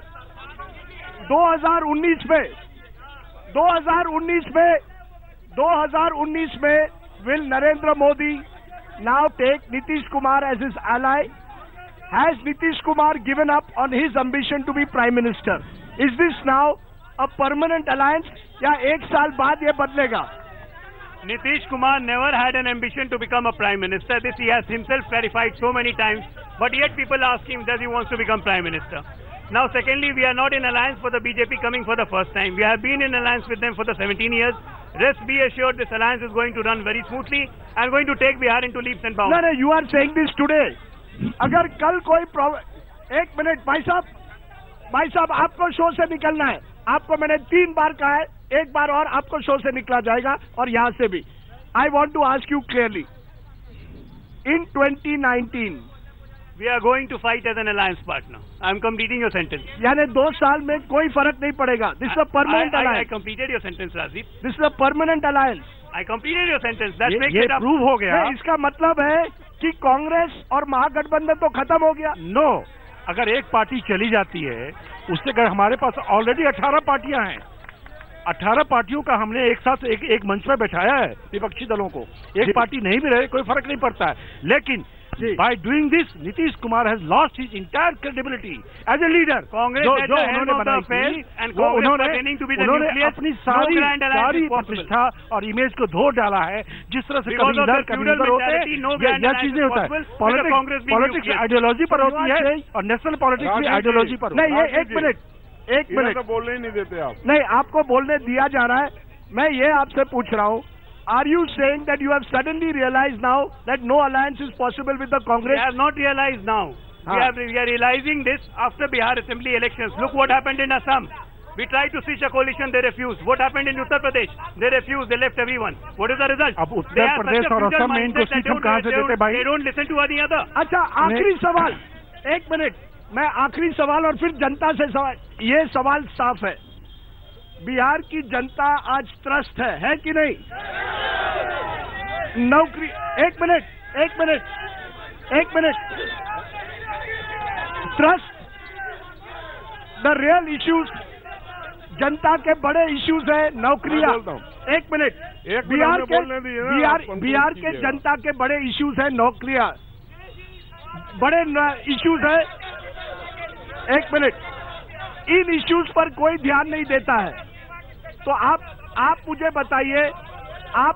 2019 में will Narendra Modi now take Nitish Kumar as his ally? Has Nitish Kumar given up on his ambition to be Prime Minister? Is this now a permanent alliance या 1 साल बाद ये बदलेगा? Nitish Kumar never had an ambition to become a Prime Minister. This he has himself clarified so many times, but yet people ask him, does he wants to become Prime Minister? Now, secondly, we are not in alliance for the BJP coming for the first time. We have been in alliance with them for the 17 years. Rest be assured, this alliance is going to run very smoothly and going to take Bihar into leaps and bounds. No, you are saying this today. अगर कल कोई 1 minute भाई साहब आपको show से निकलना है। आपको मैंने 3 बार कहा है, 1 बार और आपको शो से निकला जाएगा और यहां से भी। I want to ask you clearly. In 2019, we are going to fight as an alliance partner. I am completing your sentence. यानी 2 साल में कोई फर्क नहीं पड़ेगा. This is a permanent alliance. I completed your sentence, Rajiv. This is a permanent alliance. I completed your sentence. That makes ये it up. Prove हो गया. इसका मतलब है कि कांग्रेस और महागठबंधन तो खत्म हो गया. नो, अगर एक पार्टी चली जाती है, उससे अगर हमारे पास ऑलरेडी 18 पार्टियां हैं, 18 पार्टियों का हमने एक साथ एक मंच पर बैठाया है विपक्षी दलों को. एक पार्टी नहीं भी रहे कोई फर्क नहीं पड़ता है, लेकिन by doing this, Nitish Kumar has lost his entire credibility as a leader. Congress जो उन्होंने बनाई थी, and Congress pretending to be the nucleus, अपनी सारी प्रतिष्ठा और इमेज को धो डाला है. जिस तरह से कभी इधर कभी उधर होते हैं, यह चीजें होता है. पॉलिटिक्स आइडियोलॉजी पर होती है और नेशनल पॉलिटिक्स भी आइडियोलॉजी पर. नहीं, ये एक मिनट बोलने ही नहीं देते आप. नहीं, आपको बोलने दिया जा रहा है. मैं ये आपसे पूछ रहा हूँ, are you saying that you have suddenly realized now that no alliance is possible with the Congress? We have not realized now. We are realizing this after Bihar Assembly elections. Look what happened in Assam. We tried to switch a coalition, they refused. What happened in Uttar Pradesh? They refused, they left everyone. What is the result? अब उत्तर प्रदेश और असम में इनको seat हम कहाँ से देते भाई? They don't listen to the other. अच्छा, आखिरी सवाल, एक मिनट, मैं आखिरी सवाल और फिर जनता से सवाल। ये सवाल साफ है, बिहार की जनता आज त्रस्त है कि नहीं? नौकरी, एक minute, trust, the real issues, जनता के बड़े इश्यूज है नौकरियां। एक मिनट, बिहार के जनता के बड़े इश्यूज है नौकरियां, बड़े इश्यूज है। एक मिनट, इन इश्यूज पर कोई ध्यान नहीं देता है, तो आप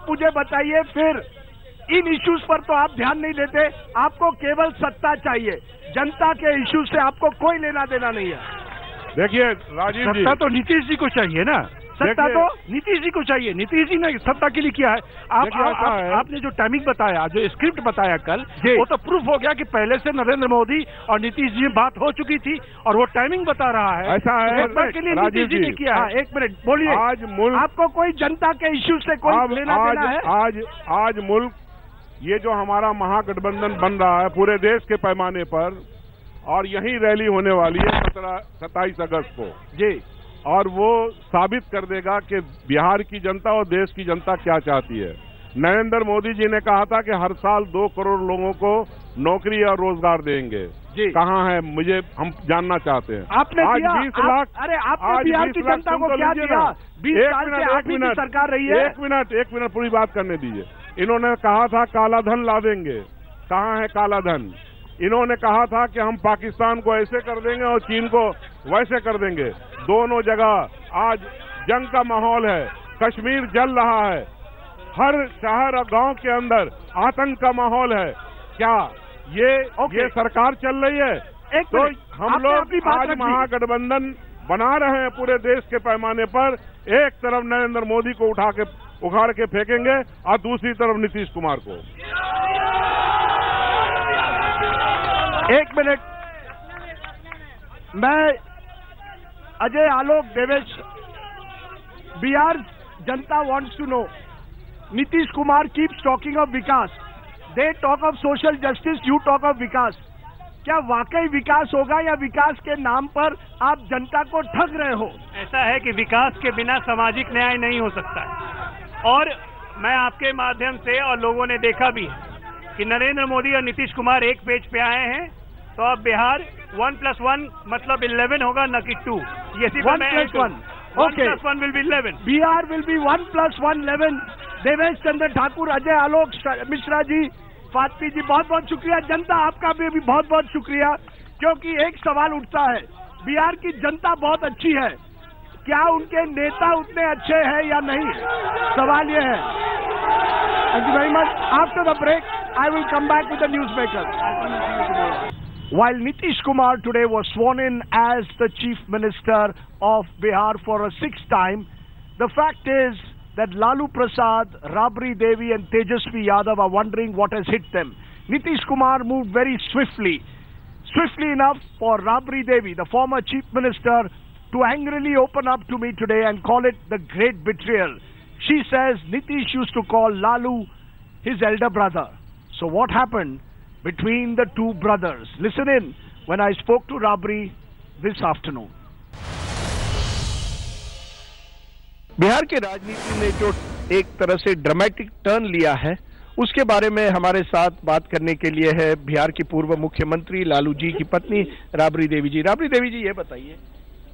मुझे बताइए फिर इन इश्यूज पर तो आप ध्यान नहीं देते, आपको केवल सत्ता चाहिए, जनता के इश्यूज से आपको कोई लेना देना नहीं है। देखिए राजीव जी, सत्ता तो नीतीश जी को चाहिए ना, सत्ता तो नीतीश जी को चाहिए। नीतीश जी ने सत्ता के लिए किया है। आपने जो टाइमिंग बताया, जो स्क्रिप्ट बताया कल, वो तो प्रूफ हो गया कि पहले से नरेंद्र मोदी और नीतीश जी में बात हो चुकी थी, और वो टाइमिंग बता रहा है। ऐसा है के लिए नीतीश जी ने किया है। एक मिनट बोलिए, आज मुल्क, आपको कोई जनता के इश्यू से कोई लेना देना है? आज मुल्क, ये जो हमारा महागठबंधन बन रहा है पूरे देश के पैमाने पर, और यही रैली होने वाली है 27 अगस्त को जी, और वो साबित कर देगा कि बिहार की जनता और देश की जनता क्या चाहती है। नरेंद्र मोदी जी ने कहा था कि हर साल 2 करोड़ लोगों को नौकरी और रोजगार देंगे, कहाँ है हम जानना चाहते हैं। आपने आज दिया, 20 लाख, अरे आपने बिहार की जनता को क्या दिया? 20 साल से आपकी सरकार रही है। एक मिनट पूरी बात करने दीजिए। इन्होंने कहा था काला धन ला देंगे, कहाँ है काला धन? इन्होंने कहा था कि हम पाकिस्तान को ऐसे कर देंगे और चीन को वैसे कर देंगे। दोनों जगह आज जंग का माहौल है, कश्मीर जल रहा है, हर शहर और गांव के अंदर आतंक का माहौल है। क्या ये सरकार चल रही है? तो हम लोग आज महागठबंधन बना रहे हैं पूरे देश के पैमाने पर। एक तरफ नरेंद्र मोदी को उखाड़ के फेंकेंगे और दूसरी तरफ नीतीश कुमार को। एक मिनट, मैं अजय आलोक देवेश, बिहार जनता wants to know, Nitish Kumar keeps talking of vikas, they talk of social justice, you talk of vikas. क्या वाकई विकास होगा या विकास के नाम पर आप जनता को ठग रहे हो? ऐसा है कि विकास के बिना सामाजिक न्याय नहीं हो सकता है, और मैं आपके माध्यम से, और लोगों ने देखा भी है कि नरेंद्र मोदी और नीतीश कुमार एक पेज पे आए हैं, तो अब बिहार 1+1 मतलब 11 होगा, न कि 2। ये 1+1, okay, 1+1 will be 11। Bihar will be 1+1 11। Devesh Chandra Thakur, Ajay Alok Mishra ji, Fatmi ji, बहुत बहुत शुक्रिया। जनता आपका भी बहुत बहुत शुक्रिया, क्योंकि एक सवाल उठता है, बिहार की जनता बहुत अच्छी है, क्या उनके नेता उतने अच्छे हैं या नहीं? सवाल ये है। Thank you very much. After the break, I will come back with the newsmakers. While Nitish Kumar today was sworn in as the Chief Minister of Bihar for a 6th time, the fact is that Lalu Prasad, Rabri Devi and Tejasvi Yadav are wondering what has hit them. Nitish Kumar moved very swiftly enough for Rabri Devi, the former Chief Minister, to angrily open up to me today and call it the great betrayal. She says Nitish used to call Lalu his elder brother. So what happened between the two brothers? Listen in when I spoke to Rabri this afternoon. Bihar के राजनीति ने जो एक तरह से dramatic turn लिया है, उसके बारे में हमारे साथ बात करने के लिए है बिहार की पूर्व मुख्यमंत्री लालू जी की पत्नी राबड़ी देवी जी। राबड़ी देवी जी, ये बताइए,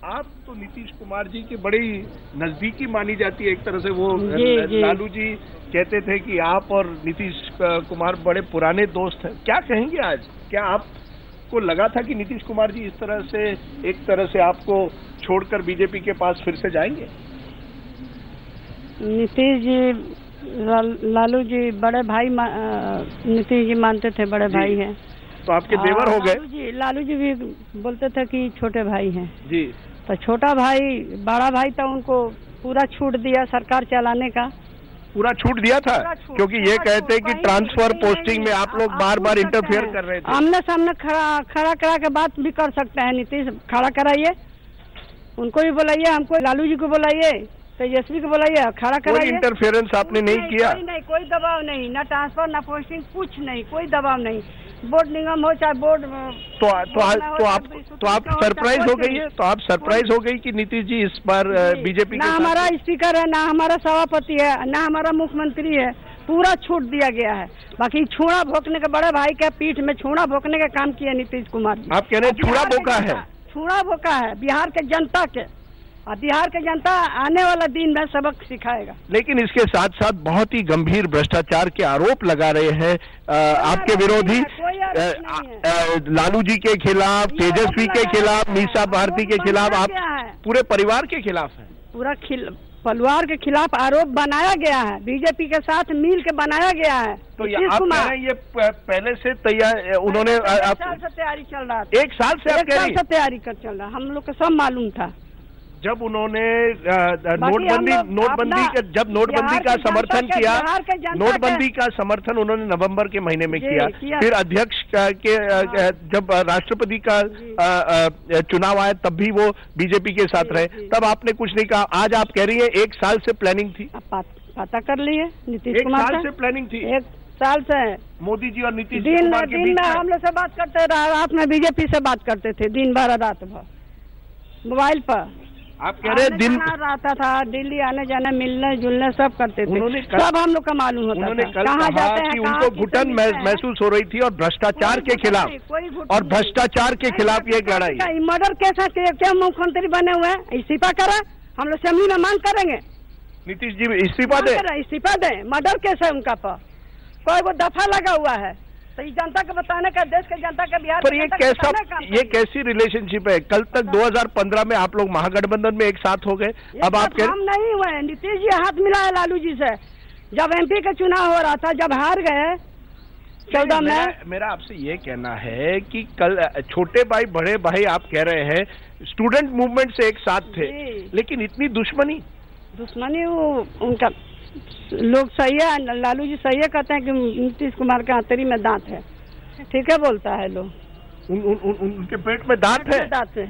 आप तो नीतीश कुमार जी के बड़ी नजदीकी मानी जाती है एक तरह से। वो लालू जी कहते थे कि आप और नीतीश कुमार बड़े पुराने दोस्त हैं। क्या कहेंगे आज? क्या आपको लगा था कि नीतीश कुमार जी इस तरह से एक तरह से आपको छोड़कर बीजेपी के पास फिर से जाएंगे? नीतीश जी, लालू जी बड़े भाई नीतीश जी मानते थे, बड़े भाई हैं। तो आपके देवर हो गए? लालू जी भी बोलते थे कि छोटे भाई हैं जी। तो छोटा भाई, बड़ा भाई तो उनको पूरा छूट दिया सरकार चलाने का। पूरा छूट दिया था, क्योंकि ये कहते हैं कि ट्रांसफर पोस्टिंग में आप लोग बार बार इंटरफेयर कर रहे थे। आमने सामने खड़ा करा के बात भी कर सकते हैं। नीतीश खड़ा कराइए, उनको भी बुलाइए, हमको लालू जी को बुलाइए, तेजस्वी को बुलाइए, खड़ा कराइए। कोई इंटरफेरेंस आपने नहीं किया? नहीं, कोई दबाव नहीं, ना ट्रांसफर ना पोस्टिंग, कुछ नहीं, कोई दबाव नहीं। बोर्ड निगम हो चाहे बोर्ड तो आप सरप्राइज हो गई है? तो आप सरप्राइज हो गई कि नीतीश जी इस बार बीजेपी ना हमारा स्पीकर है, ना हमारा सभापति है, ना हमारा मुख्यमंत्री है, पूरा छूट दिया गया है। बाकी छूड़ा भोंकने के, बड़े भाई के पीठ में छूड़ा भोंकने का काम किया नीतीश कुमार जी। आप कह रहे हैं छूड़ा भोंका है? छूड़ा भोंका है बिहार के जनता के, और बिहार के जनता आने वाला दिन में सबक सिखाएगा। लेकिन इसके साथ साथ बहुत ही गंभीर भ्रष्टाचार के आरोप लगा रहे हैं आपके विरोधी, लालू जी के खिलाफ, तेजस्वी के खिलाफ, मीसा भारती के खिलाफ, आप पूरे परिवार के खिलाफ है। पूरा परिवार के खिलाफ आरोप बनाया गया है, बीजेपी के साथ मिल के बनाया गया है। तो आप कह रहे हैं ये पहले से तैयार, उन्होंने एक साल से तैयारी चल रहा था। एक साल से तैयारी कर चल रहा, हम लोग को सब मालूम था। जब उन्होंने नोटबंदी का समर्थन किया, नोटबंदी का समर्थन उन्होंने नवंबर के महीने में किया। फिर अध्यक्ष के जब राष्ट्रपति का चुनाव आया तब भी वो बीजेपी के साथ रहे, तब आपने कुछ नहीं कहा। आज आप कह रही हैं 1 साल से प्लानिंग थी। पता कर लिए नीतीश कुमार 1 साल से प्लानिंग थी। 1 साल से मोदी जी और नीतीश दिन में हम लोग से बात करते, रात में बीजेपी से बात करते थे, दिन भर रात भर मोबाइल पर। आप कह रहे हैं दिन रहता था, दिल्ली आने जाने, मिलने जुलने सब करते थे, सब हम लोग का मालूम होता था। उन्होंने कल कहा कि उनको घुटन महसूस हो रही थी और भ्रष्टाचार के खिलाफ, और भ्रष्टाचार के खिलाफ ये लड़ाई। मर्डर केस है, क्या मुख्यमंत्री बने हुए हैं, इस्तीफा करा, हम लोग असेंबली में मांग करेंगे नीतीश जी इस्तीफा दे, इस्तीफा दे। मर्डर केस है उनका पर, कोई वो दफा लगा हुआ है, तो ये जनता को बताने का, देश के जनता का, बिहार पर ये कैसी रिलेशनशिप है? कल तक 2015 में आप लोग महागठबंधन में एक साथ हो गए, अब आप हम नहीं हुए। नीतीश जी हाथ मिलाए लालू जी से, जब MP का चुनाव हो रहा था, जब हार गए 14 में। मेरा आपसे ये कहना है कि कल छोटे भाई बड़े भाई आप कह रहे हैं स्टूडेंट मूवमेंट से एक साथ थे, लेकिन इतनी दुश्मनी वो उनका लोग सही है, लालू जी सही है कहते हैं कि नीतीश कुमार के हथेली में दांत है, ठीक है बोलता है लोग, उनके पेट में दांत है।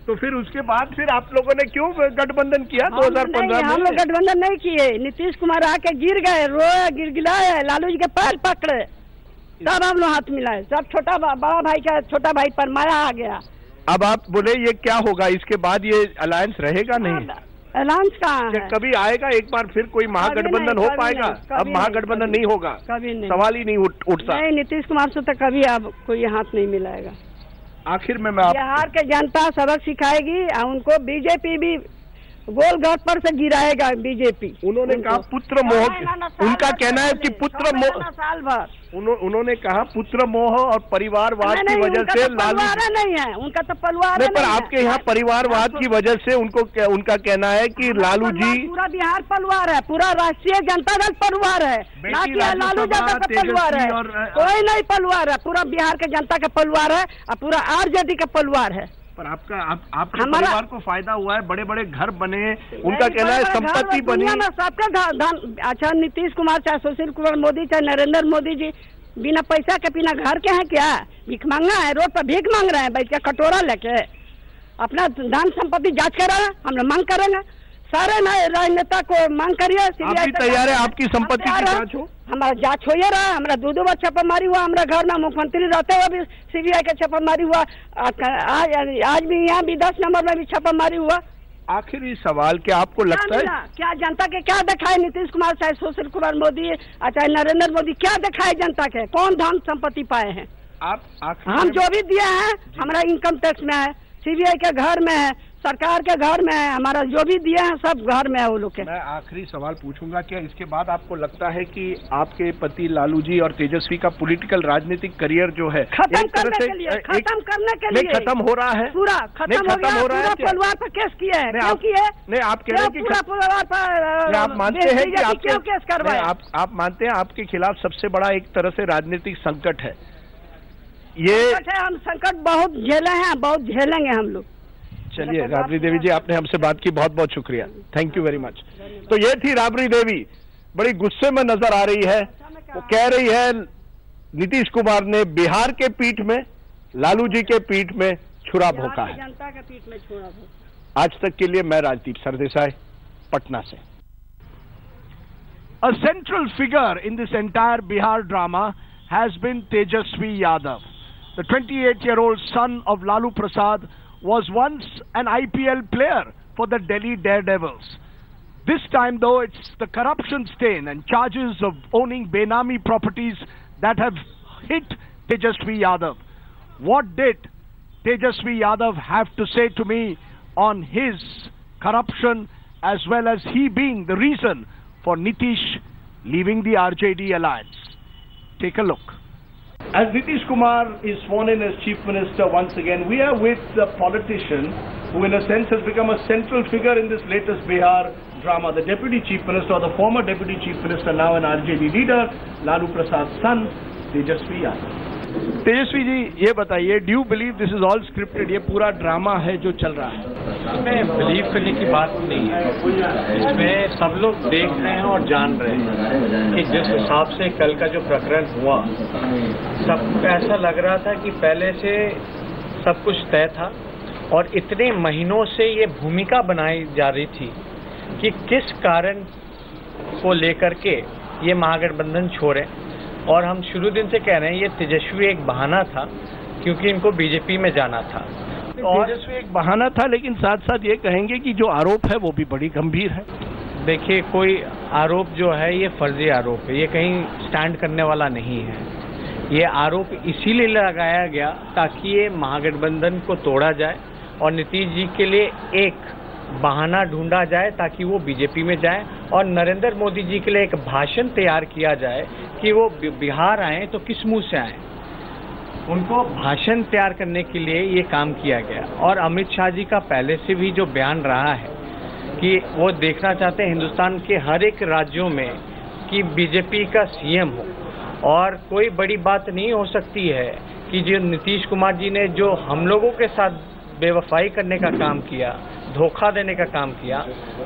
तो फिर उसके बाद फिर आप लोगों ने क्यों गठबंधन किया 2015 में? हम लोग गठबंधन नहीं किए, नीतीश कुमार आके गिर गए, रोए, गिड़गिड़ाए, लालू जी के पैर पकड़े, तब हम लोग हाथ मिलाए। सब बड़ा भाई का छोटा भाई पर माया आ गया। अब आप बोले ये क्या होगा, इसके बाद ये अलायंस रहेगा? नहीं, अलायंस कहाँ है? कभी आएगा एक बार फिर कोई महागठबंधन हो पाएगा? अब महागठबंधन नहीं होगा, कभी नहीं, सवाल ही नहीं उठता। नहीं, नीतीश कुमार से तो कभी अब कोई हाथ नहीं मिलाएगा। आखिर में बिहार के जनता सबक सिखाएगी, उनको बीजेपी भी गोलघाट पर से गिराएगा बीजेपी। उन्होंने कहा पुत्र मोह, उनका कहना है कि पुत्र मोह, साल भर उन्होंने कहा पुत्र मोह और परिवारवाद की वजह से लालू नहीं है, उनका तो परिवार नहीं, पर आपके यहाँ परिवारवाद की वजह से उनका कहना है कि लालू जी, पूरा बिहार परिवार है, पूरा राष्ट्रीय जनता दल परिवार है, ना कि लालू यादव का परिवार है, कोई नहीं परिवार है, पूरा बिहार के जनता का परिवार है और पूरा RJD का परिवार है। पर आपके परिवार को फायदा हुआ है, बड़े बड़े घर बने, उनका कहना है संपत्ति बनी, सबका धन। अच्छा, नीतीश कुमार चाहे सुशील कुमार मोदी चाहे नरेंद्र मोदी जी बिना पैसा के बिना घर के हैं क्या? भीख मांगा है, रोड पर भीख मांग रहे हैं बैठ के कटोरा लेके। अपना धन संपत्ति जांच करा, हम लोग मांग करेंगे, सारे राजनेता को मांग करिए। तैयार है आपकी संपत्ति की जांच हो? हमारा जांच हो रहा है, हमारा 2 बार छापामारी हुआ, हमारा घर में मुख्यमंत्री रहते हुए भी CBI का छापामारी हुआ, आज भी यहाँ भी 10 नंबर में भी छापामारी हुआ। आखिरी सवाल, क्या आपको लगता है क्या जनता के क्या दिखाए नीतीश कुमार चाहे सुशील कुमार मोदी चाहे नरेंद्र मोदी, क्या दिखाए जनता के? कौन धन संपत्ति पाए हैं? हम जो भी दिए हैं हमारा इनकम टैक्स में है, CBI के घर में है, सरकार के घर में है, हमारा जो भी दिया है सब घर में है वो लोग के। मैं आखिरी सवाल पूछूंगा, क्या इसके बाद आपको लगता है कि आपके पति लालू जी और तेजस्वी का पॉलिटिकल राजनीतिक करियर जो है खत्म करने के लिए खत्म हो रहा है? पूरा खत्म हो रहा है। परिवार पर केस किया है, क्यों किया है? नहीं, आप कह रहे हैं कि पूरा परिवार पर आप मानते हैं कि क्यों केस करवाए? आप मानते हैं आपके खिलाफ सबसे बड़ा एक तरह से राजनीतिक संकट है ये? हम संकट बहुत झेले हैं, बहुत झेलेंगे हम लोग। चलिए, राबड़ी देवी जी, आपने हमसे बात की, बहुत बहुत शुक्रिया, थैंक यू वेरी मच। तो ये थी राबड़ी देवी, बड़ी गुस्से में नजर आ रही है। वो कह रही है नीतीश कुमार ने बिहार के पीठ में, लालू जी के पीठ में छुरा भोंका है, जनता के पीठ में छुरा भोंका। आज तक के लिए मैं राजदीप सरदेसाई, पटना से। A central figure in this entire Bihar drama has been Tejasvi Yadav. The 28-year-old son of Lalu Prasad was once an IPL player for the Delhi Daredevils. This time, though, it's the corruption stain and charges of owning Benami properties that have hit Tejasvi Yadav. What did Tejasvi Yadav have to say to me on his corruption, as well as he being the reason for Nitish leaving the RJD alliance? Take a look. As Nitish Kumar is sworn in as Chief Minister once again, we are with a politician who in a sense has become a central figure in this latest Bihar drama. The Deputy Chief Minister, or the former Deputy Chief Minister, now an RJD leader, Lalu Prasad's son, Tejasvi Yadav. Tejashwi ji, ये बताइए, do you believe this is all scripted? ये पूरा drama है जो चल रहा है? इसमें बिलीव करने की बात नहीं है। इसमें सब लोग देख रहे हैं और जान रहे हैं कि जिस हिसाब से कल का जो प्रकरण हुआ, सबको ऐसा लग रहा था कि पहले से सब कुछ तय था और इतने महीनों से ये भूमिका बनाई जा रही थी कि किस कारण को लेकर के ये महागठबंधन छोड़े। और हम शुरू दिन से कह रहे हैं ये तेजस्वी एक बहाना था, क्योंकि इनको बीजेपी में जाना था। और तेजस्वी एक बहाना था, लेकिन साथ साथ ये कहेंगे कि जो आरोप है वो भी बड़ी गंभीर है। देखिए, कोई आरोप जो है ये फर्जी आरोप है, ये कहीं स्टैंड करने वाला नहीं है। ये आरोप इसीलिए लगाया गया ताकि ये महागठबंधन को तोड़ा जाए और नीतीश जी के लिए एक बहाना ढूंढा जाए ताकि वो बीजेपी में जाए, और नरेंद्र मोदी जी के लिए एक भाषण तैयार किया जाए कि वो बिहार आए तो किस मुंह से आए। उनको भाषण तैयार करने के लिए ये काम किया गया। और अमित शाह जी का पहले से भी जो बयान रहा है कि वो देखना चाहते हैं हिंदुस्तान के हर एक राज्यों में कि बीजेपी का सीएम हो, और कोई बड़ी बात नहीं हो सकती है कि जो नीतीश कुमार जी ने जो हम लोगों के साथ बेवफाई करने का काम किया, धोखा देने का काम किया,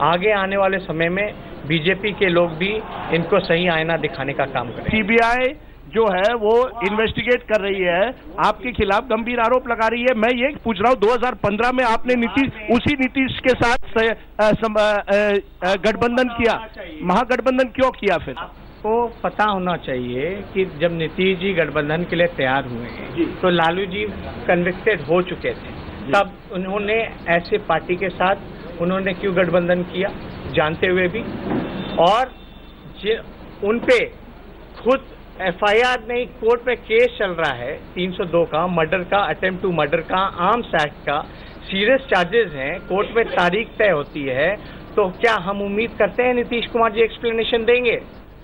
आगे आने वाले समय में बीजेपी के लोग भी इनको सही आईना दिखाने का काम करें। सीबीआई जो है वो इन्वेस्टिगेट कर रही है, आपके खिलाफ गंभीर आरोप लगा रही है। मैं ये पूछ रहा हूँ, 2015 में आपने उसी नीतीश के साथ गठबंधन किया, महागठबंधन क्यों किया? फिर आपको पता होना चाहिए कि जब नीतीश जी गठबंधन के लिए तैयार हुए तो लालू जी कन्विक्टेड हो चुके थे, तब उन्होंने ऐसे पार्टी के साथ उन्होंने क्यों गठबंधन किया, जानते हुए भी? और उन पे खुद एफआईआर नहीं, कोर्ट में केस चल रहा है 302 का, मर्डर का, अटेम्प्ट टू मर्डर का, आर्म्स एक्ट का, सीरियस चार्जेस हैं, कोर्ट में तारीख तय होती है। तो क्या हम उम्मीद करते हैं नीतीश कुमार जी एक्सप्लेनेशन देंगे?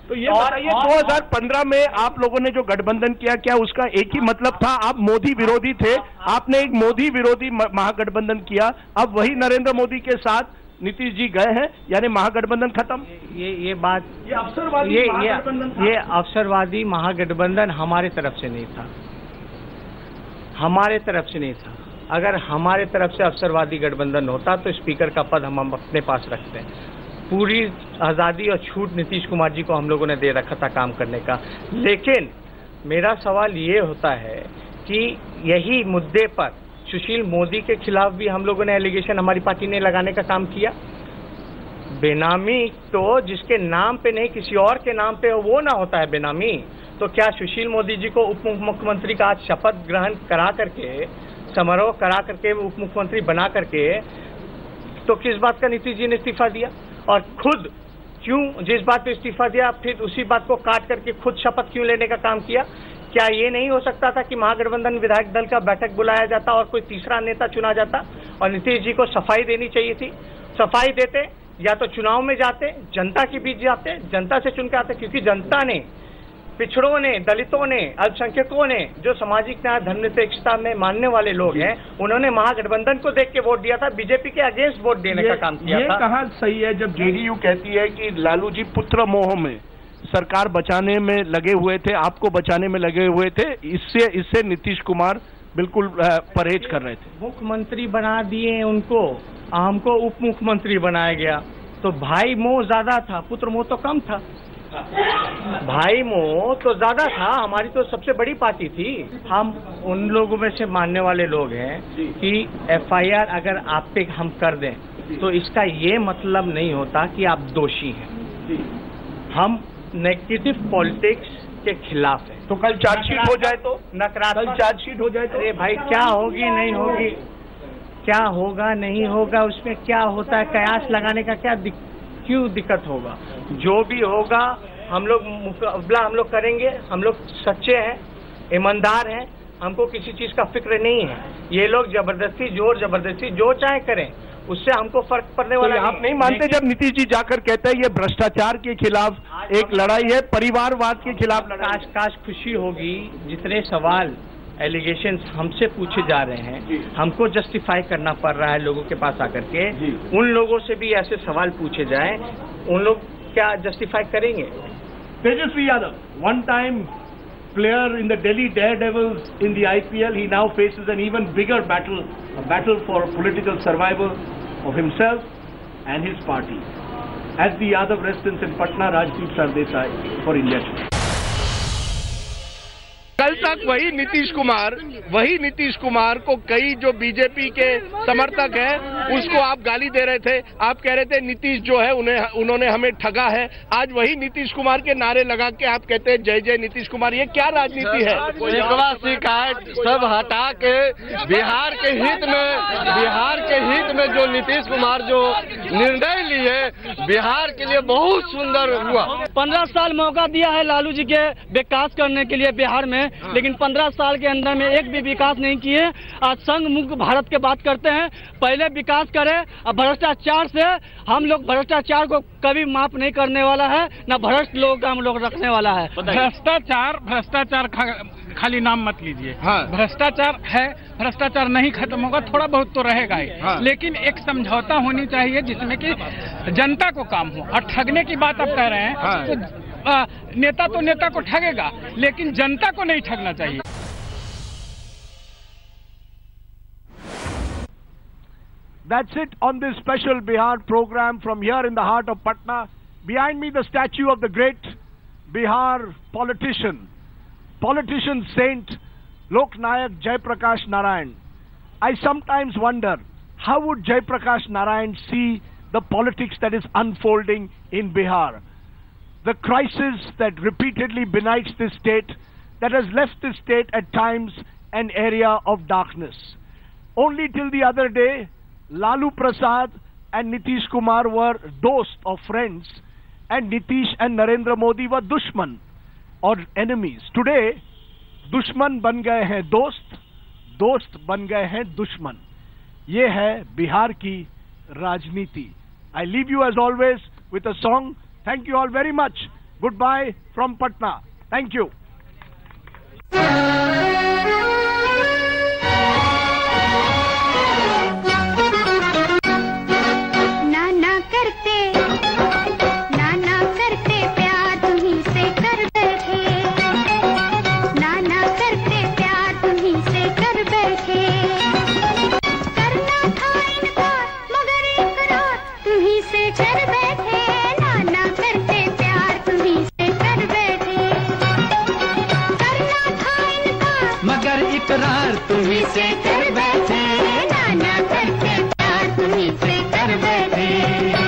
तो ये बताइए, 2015 में आप लोगों ने जो गठबंधन किया, क्या उसका एक ही मतलब था? आप मोदी विरोधी थे, आपने एक मोदी विरोधी महागठबंधन किया, अब वही नरेंद्र मोदी के साथ नीतीश जी गए हैं, यानी महागठबंधन खत्म। ये बात, ये अवसरवादी महागठबंधन हमारे तरफ से नहीं था, हमारे तरफ से नहीं था। अगर हमारे तरफ से अवसरवादी गठबंधन होता तो स्पीकर का पद हम अपने पास रखते हैं। पूरी आज़ादी और छूट नीतीश कुमार जी को हम लोगों ने दे रखा था काम करने का। लेकिन मेरा सवाल ये होता है कि यही मुद्दे पर सुशील मोदी के खिलाफ भी हम लोगों ने एलिगेशन हमारी पार्टी ने लगाने का काम किया। बेनामी तो जिसके नाम पे नहीं किसी और के नाम पे वो ना होता है बेनामी। तो क्या सुशील मोदी जी को उप मुख्यमंत्री का आज शपथ ग्रहण करा करके, समारोह करा करके, उप मुख्यमंत्री बना करके, तो किस बात का नीतीश जी ने इस्तीफा दिया? और खुद क्यों जिस बात पे इस्तीफा दिया फिर उसी बात को काट करके खुद शपथ क्यों लेने का काम किया? क्या ये नहीं हो सकता था कि महागठबंधन विधायक दल का बैठक बुलाया जाता और कोई तीसरा नेता चुना जाता और नीतीश जी को सफाई देनी चाहिए थी? सफाई देते या तो चुनाव में जाते, जनता के बीच जाते, जनता से चुन के आते, क्योंकि जनता ने, पिछड़ों ने, दलितों ने, अल्पसंख्यकों ने, जो सामाजिक न्याय धर्मनिरपेक्षता में मानने वाले लोग हैं, उन्होंने महागठबंधन को देख के वोट दिया था, बीजेपी के अगेंस्ट वोट देने का काम किया था। ये कहाँ सही है जब जेडीयू कहती है कि लालू जी पुत्र मोह में सरकार बचाने में लगे हुए थे, आपको बचाने में लगे हुए थे, इससे नीतीश कुमार बिल्कुल परहेज कर रहे थे। मुख्यमंत्री बना दिए उनको, हमको उप मुख्यमंत्री बनाया गया, तो भाई मोह ज्यादा था, पुत्र मोह तो कम था। भाई मोह तो ज्यादा था, हमारी तो सबसे बड़ी पार्टी थी। हम उन लोगों में से मानने वाले लोग हैं कि एफआईआर अगर आप पे हम कर दें तो इसका ये मतलब नहीं होता कि आप दोषी हैं। हम नेगेटिव पॉलिटिक्स के खिलाफ हैं। तो कल चार्जशीट हो जाए तो नकारात्मक चार्जशीट हो जाए तो अरे भाई क्या होगी नहीं होगी, क्या होगा नहीं होगा, उसमें क्या होता है, कयास लगाने का क्यों दिक्कत होगा। जो भी होगा हम लोग मुकाबला हम लोग करेंगे। हम लोग सच्चे हैं, ईमानदार हैं, हमको किसी चीज का फिक्र नहीं है। ये लोग जबरदस्ती जोर जबरदस्ती जो चाहे करें, उससे हमको फर्क पड़ने वाला तो आप नहीं मानते जब नीतीश जी जाकर कहते हैं ये भ्रष्टाचार के खिलाफ एक लड़ाई है, परिवारवाद के खिलाफ लड़ाई। काश खुशी होगी जितने सवाल एलिगेशंस हमसे पूछे जा रहे हैं, हमको जस्टिफाई करना पड़ रहा है लोगों के पास आकर के, उन लोगों से भी ऐसे सवाल पूछे जाएं, उन लोग क्या जस्टिफाई करेंगे। Tejashwi Yadav, one time player in the Delhi Daredevils in the IPL, he now faces an even bigger battle, a battle for political survival of himself and his party. As the Yadav residents in Patna, Rajdeep Sardesai for India Today. कल तक वही नीतीश कुमार को कई जो BJP के समर्थक हैं उसको आप गाली दे रहे थे, आप कह रहे थे नीतीश जो है उन्होंने हमें ठगा है। आज वही नीतीश कुमार के नारे लगा के आप कहते हैं जय जय नीतीश कुमार। ये क्या राजनीति है? शिकायत सब हटा के बिहार के हित में जो नीतीश कुमार जो निर्णय लिए बिहार के लिए बहुत सुंदर हुआ। 15 साल मौका दिया है लालू जी के विकास करने के लिए बिहार में, लेकिन 15 साल के अंदर में एक भी विकास नहीं किए। आज संघ मुक्त भारत की बात करते हैं, पहले विकास करें। अब भ्रष्टाचार से हम लोग भ्रष्टाचार को कभी माफ नहीं करने वाला है, न भ्रष्ट लोगों का हम लोग रखने वाला है। भ्रष्टाचार खाली नाम मत लीजिए। हाँ। भ्रष्टाचार है, भ्रष्टाचार नहीं खत्म होगा, थोड़ा बहुत तो रहेगा ही। हाँ। लेकिन एक समझौता होनी चाहिए जिसमें कि जनता को काम हो। और ठगने की बात आप कह रहे हैं। हाँ। तो नेता को ठगेगा, लेकिन जनता को नहीं ठगना चाहिए। That's it on this special Bihar program from here in the heart of Patna. Behind me, the statue of the great Bihar politician saint Lok Nayak Jaiprakash Narayan. I sometimes wonder how would Jaiprakash Narayan see the politics that is unfolding in Bihar. The crisis that repeatedly benights this state, that has left this state at times an area of darkness. Only till the other day, Lalu Prasad and Nitish Kumar were dost or friends, and Nitish and Narendra Modi were dushman or enemies. Today, दुश्मन बन गए हैं दोस्त बन गए हैं दुश्मन। ये है बिहार की राजनीति। I leave you as always with a song. Thank you all very much. Goodbye from Patna. Thank you. इकरार तुम्ही से कर बैठे, नाना करके प्यार तुम्ही से कर बैठे।